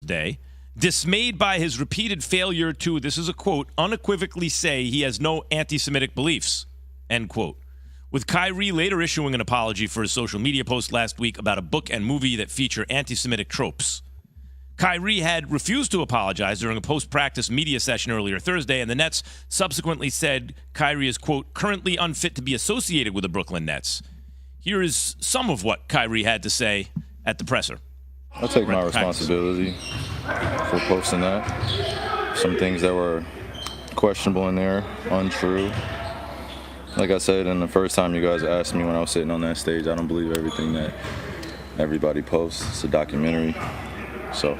Thursday, dismayed by his repeated failure to, this is a quote, unequivocally say he has no anti-Semitic beliefs, end quote. With Kyrie later issuing an apology for his social media post last week about a book and movie that feature anti-Semitic tropes. Kyrie had refused to apologize during a post-practice media session earlier Thursday, and the Nets subsequently said Kyrie is, quote, currently unfit to be associated with the Brooklyn Nets. Here is some of what Kyrie had to say at the presser. I take my responsibility for posting that. Some things that were questionable in there, untrue. Like I said, and the first time you guys asked me when I was sitting on that stage, I don't believe everything that everybody posts. It's a documentary. So,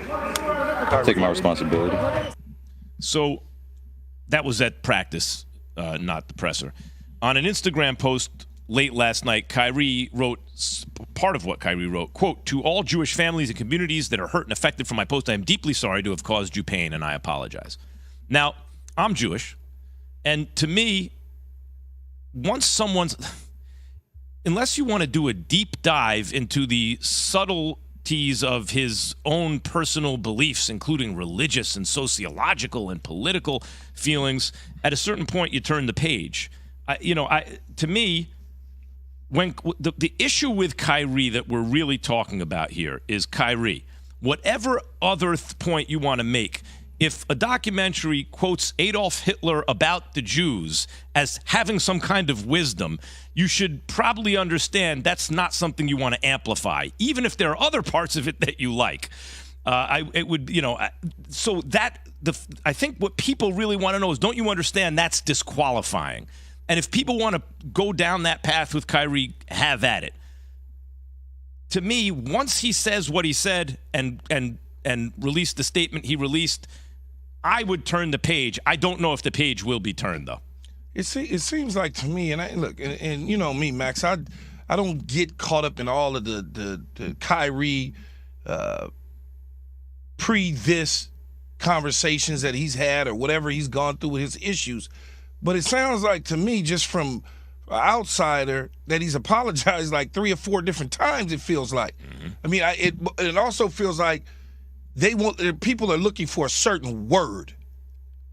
taking my responsibility. So, that was at practice, not the presser. On an Instagram post late last night, Kyrie wrote, part of what Kyrie wrote, quote, to all Jewish families and communities that are hurt and affected from my post, I am deeply sorry to have caused you pain, and I apologize. Now, I'm Jewish, and to me, once someone's, unless you want to do a deep dive into the subtleties of his own personal beliefs, including religious and sociological and political feelings, at a certain point you turn the page. To me, when the issue with Kyrie that we're really talking about here is Kyrie. Whatever other point you want to make, if a documentary quotes Adolf Hitler about the Jews as having some kind of wisdom, you should probably understand that's not something you want to amplify, even if there are other parts of it that you like. I think what people really want to know is, don't you understand that's disqualifying? And if people want to go down that path with Kyrie, have at it. To me, once he says what he said and released the statement he released, I would turn the page. I don't know if the page will be turned, though. It seems like to me, and you know me, Max, I don't get caught up in all of the Kyrie pre-this conversations that he's had or whatever he's gone through with his issues. But it sounds like to me, just from an outsider, that he's apologized like 3 or 4 different times, it feels like. Mm-hmm. I mean, it also feels like people are looking for a certain word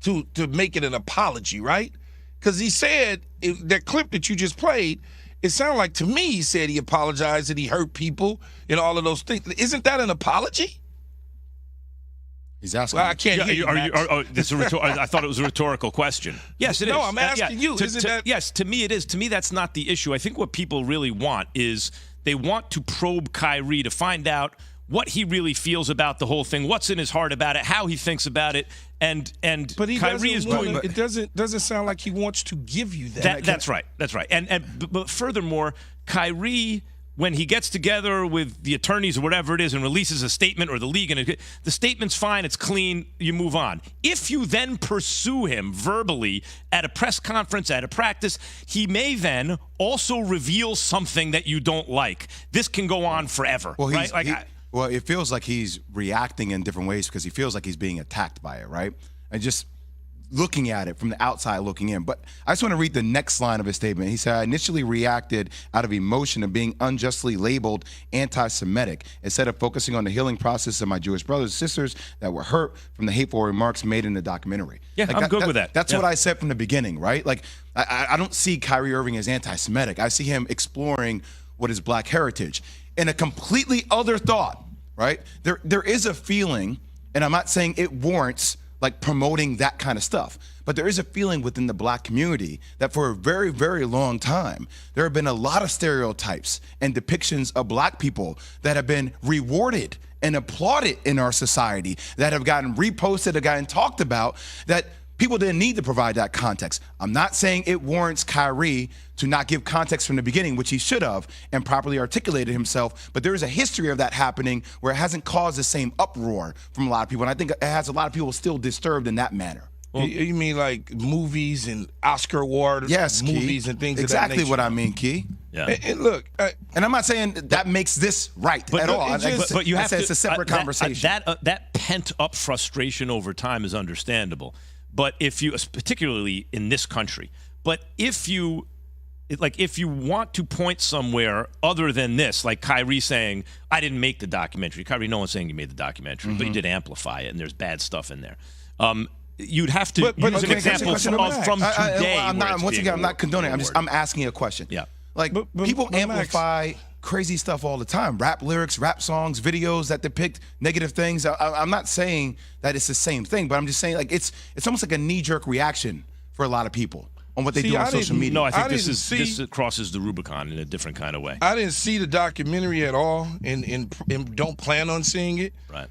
to make it an apology, right? Because he said, that clip that you just played, it sounded like to me he said he apologized and he hurt people and all of those things. Isn't that an apology? He's asking. Well, I can't hear you, I thought it was a rhetorical question. Yes, it is. No, I'm asking you. Yes, to me it is. To me, that's not the issue. I think what people really want is they want to probe Kyrie to find out what he really feels about the whole thing, what's in his heart about it, how he thinks about it, and but Kyrie is doing. It doesn't sound like he wants to give you that. That's right. But furthermore, Kyrie, when he gets together with the attorneys or whatever it is and releases a statement, or the league, and the statement's fine, it's clean, you move on. If you then pursue him verbally at a press conference, at a practice, he may then also reveal something that you don't like. This can go on forever, right? Well, it feels like he's reacting in different ways because he feels like he's being attacked by it, right? And just looking at it from the outside looking in. But I just want to read the next line of his statement. He said, I initially reacted out of emotion of being unjustly labeled anti-Semitic instead of focusing on the healing process of my Jewish brothers and sisters that were hurt from the hateful remarks made in the documentary. Yeah, I'm good with that. That's what I said from the beginning, right? Like, I don't see Kyrie Irving as anti-Semitic. I see him exploring what is black heritage. In a completely other thought, right? There is a feeling, and I'm not saying it warrants like promoting that kind of stuff, but there is a feeling within the black community that for a very, very long time, there have been a lot of stereotypes and depictions of black people that have been rewarded and applauded in our society, that have gotten reposted, have gotten talked about, that people didn't need to provide that context. I'm not saying it warrants Kyrie to not give context from the beginning, which he should have, and properly articulated himself. But there is a history of that happening where it hasn't caused the same uproar from a lot of people. And I think it has a lot of people still disturbed in that manner. Well, you mean like movies and Oscar Award movies Key. And things exactly of that nature? What I mean, Key. Yeah. And look, and I'm not saying that makes this right at all. But you have to. It's a separate conversation. That pent-up frustration over time is understandable. But if you, particularly in this country, but if you like if you want to point somewhere other than this, like Kyrie saying, I didn't make the documentary. Kyrie, no one's saying you made the documentary, but you did amplify it, and there's bad stuff in there. You'd have to use an example from today. I'm not condoning. I'm asking a question. Yeah. Like, people amplify crazy stuff all the time. Rap lyrics, rap songs, videos that depict negative things. I'm not saying that it's the same thing, but I'm just saying, like, it's almost like a knee-jerk reaction for a lot on what they do on social media. No, I think this crosses the Rubicon in a different kind of way. I didn't see the documentary at all, and don't plan on seeing it. Right.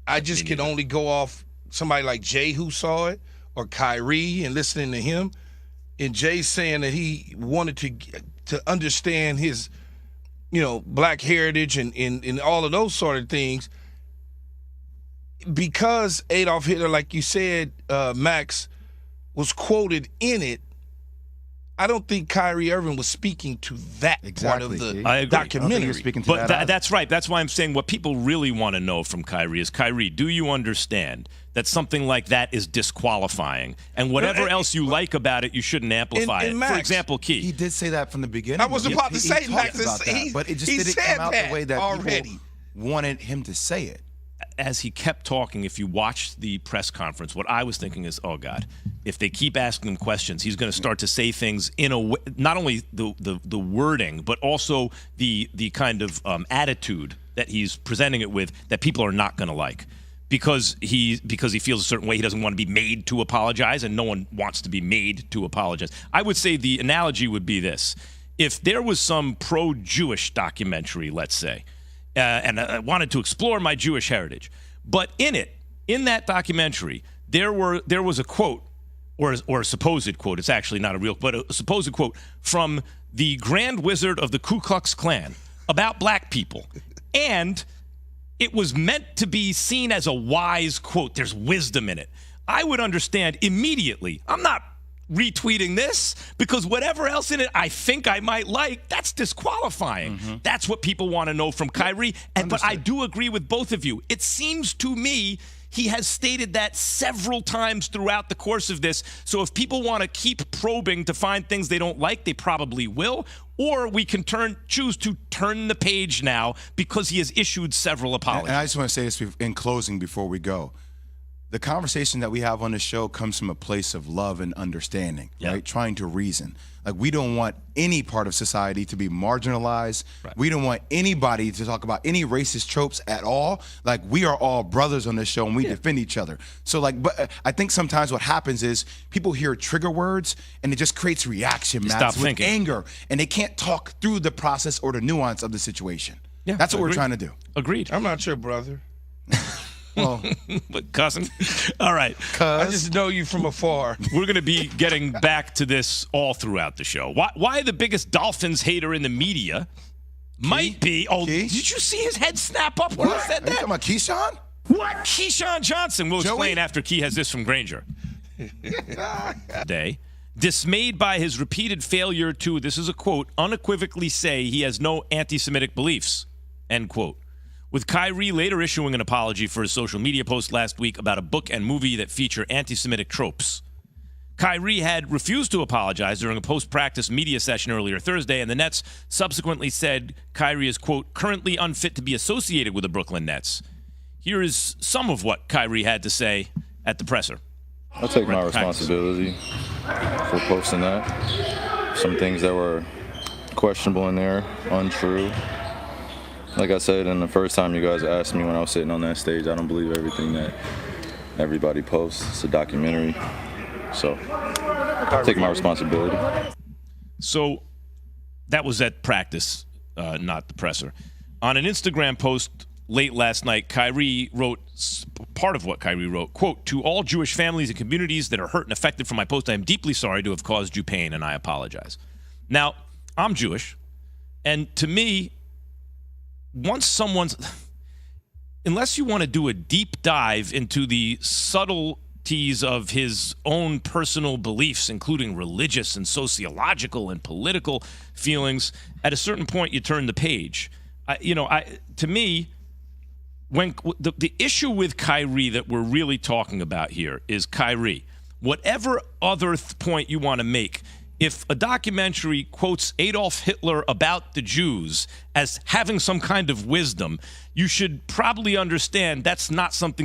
I just could only go off somebody like Jay who saw it, or Kyrie, and listening to him, and Jay saying that he wanted to understand his, black heritage and all of those sort of things, because Adolf Hitler, like you said, Max, was quoted in it. I don't think Kyrie Irving was speaking to that part of the documentary. But that's right. That's why I'm saying what people really want to know from Kyrie is, Kyrie, do you understand that something like that is disqualifying? And whatever else you like about it, you shouldn't amplify it. Max, for example, Key. He did say that from the beginning. I was about to say, Max, but it just didn't come out the way that people wanted him to say it. As he kept talking, if you watch the press conference, what I was thinking is, oh God, if they keep asking him questions, he's going to start to say things in a way, not only the wording, but also the kind of attitude that he's presenting it with, that people are not going to like, because he feels a certain way. He doesn't want to be made to apologize, and no one wants to be made to apologize. I would say the analogy would be this: if there was some pro-Jewish documentary, let's say, and I wanted to explore my Jewish heritage, but in that documentary, there was a quote, or a supposed quote. It's actually not a real, but a supposed quote from the Grand Wizard of the Ku Klux Klan about black people, and it was meant to be seen as a wise quote. There's wisdom in it. I would understand immediately. I'm not retweeting this, because whatever else in it I think I might like, that's disqualifying. That's what people want to know from Kyrie. But I do agree with both of you. It seems to me he has stated that several times throughout the course of this. So if people want to keep probing to find things they don't like, they probably will. Or we can choose to turn the page now, because he has issued several apologies. And I just want to say this in closing before we go. The conversation that we have on the show comes from a place of love and understanding, right? Trying to reason. Like, we don't want any part of society to be marginalized. Right. We don't want anybody to talk about any racist tropes at all. Like, we are all brothers on this show, and we defend each other. So, like, but I think sometimes what happens is people hear trigger words, and it just creates reaction, Matt, with anger, and they can't talk through the process or the nuance of the situation. Yeah, that's what we're trying to do. Agreed. I'm not your brother. Well, but cousin. All right. I just know you from afar. We're going to be getting back to this all throughout the show. Why the biggest Dolphins hater in the media might be. Oh, did you see his head snap up when I said that? Are you talking about Keyshawn? What? Keyshawn Johnson. We'll explain after Key has this from Granger. Day. Dismayed by his repeated failure to, this is a quote, unequivocally say he has no anti-Semitic beliefs, end quote. With Kyrie later issuing an apology for his social media post last week about a book and movie that feature anti-Semitic tropes. Kyrie had refused to apologize during a post-practice media session earlier Thursday, and the Nets subsequently said Kyrie is, quote, currently unfit to be associated with the Brooklyn Nets. Here is some of what Kyrie had to say at the presser. I'll take my responsibility for posting that. Some things that were questionable in there, untrue. Like I said, and the first time you guys asked me when I was sitting on that stage, I don't believe everything that everybody posts. It's a documentary. So I take my responsibility. So that was at practice, not the presser. On an Instagram post late last night, Kyrie wrote, part of what Kyrie wrote, quote, to all Jewish families and communities that are hurt and affected from my post, I am deeply sorry to have caused you pain, and I apologize. Now, I'm Jewish, and to me, unless you want to do a deep dive into the subtleties of his own personal beliefs, including religious and sociological and political feelings, at a certain point you turn the page. To me, when the issue with Kyrie that we're really talking about here is Kyrie. Whatever other point you want to make, if a documentary quotes Adolf Hitler about the Jews as having some kind of wisdom, you should probably understand that's not something